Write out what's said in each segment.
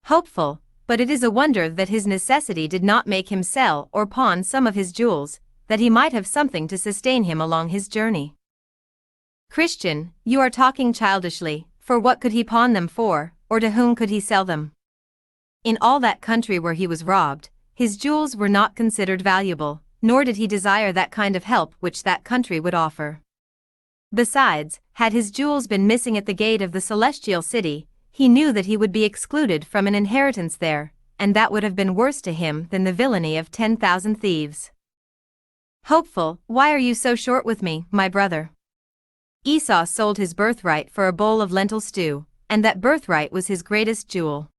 Hopeful, but it is a wonder that his necessity did not make him sell or pawn some of his jewels, that he might have something to sustain him along his journey. Christian, you are talking childishly, for what could he pawn them for, or to whom could he sell them? In all that country where he was robbed, his jewels were not considered valuable, nor did he desire that kind of help which that country would offer. Besides, had his jewels been missing at the gate of the celestial city, he knew that he would be excluded from an inheritance there, and that would have been worse to him than the villainy of 10,000 thieves. Hopeful, why are you so short with me, my brother? Esau sold his birthright for a bowl of lentil stew, and that birthright was his greatest jewel.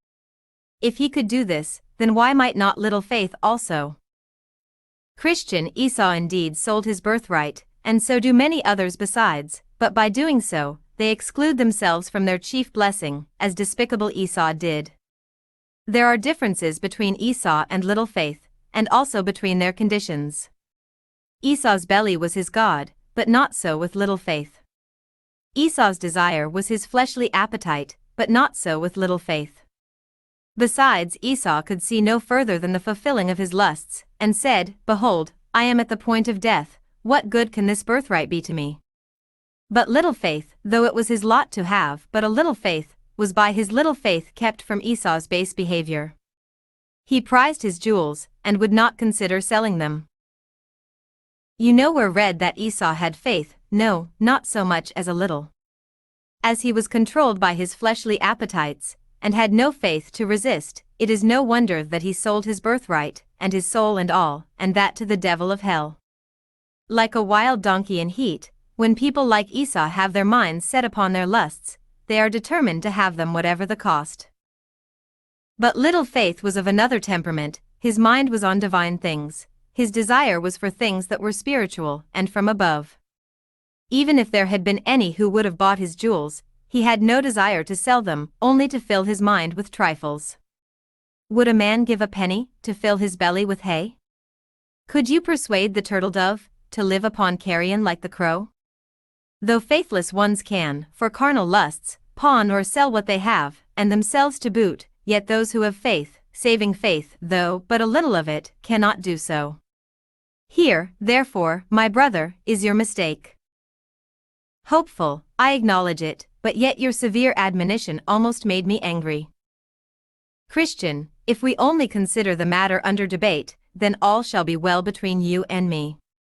If he could do this, then why might not little Faith also? Christian, Esau indeed sold his birthright, and so do many others besides, but by doing so, they exclude themselves from their chief blessing, as despicable Esau did. There are differences between Esau and little Faith, and also between their conditions. Esau's belly was his God, but not so with little Faith. Esau's desire was his fleshly appetite, but not so with little Faith. Besides, Esau could see no further than the fulfilling of his lusts, and said, Behold, I am at the point of death, what good can this birthright be to me? But little Faith, though it was his lot to have but a little faith, was by his little faith kept from Esau's base behavior. He prized his jewels, and would not consider selling them. You know where read that Esau had faith, no, not so much as a little. As he was controlled by his fleshly appetites, and had no faith to resist, it is no wonder that he sold his birthright, and his soul and all, and that to the devil of hell. Like a wild donkey in heat, when people like Esau have their minds set upon their lusts, they are determined to have them whatever the cost. But little Faith was of another temperament, his mind was on divine things, his desire was for things that were spiritual and from above. Even if there had been any who would have bought his jewels, he had no desire to sell them, only to fill his mind with trifles. Would a man give a penny to fill his belly with hay? Could you persuade the turtle-dove to live upon carrion like the crow? Though faithless ones can, for carnal lusts, pawn or sell what they have, and themselves to boot, yet those who have faith, saving faith, though but a little of it, cannot do so. Here, therefore, my brother, is your mistake. Hopeful, I acknowledge it, but yet your severe admonition almost made me angry. Christian, if we only consider the matter under debate, then all shall be well between you and me.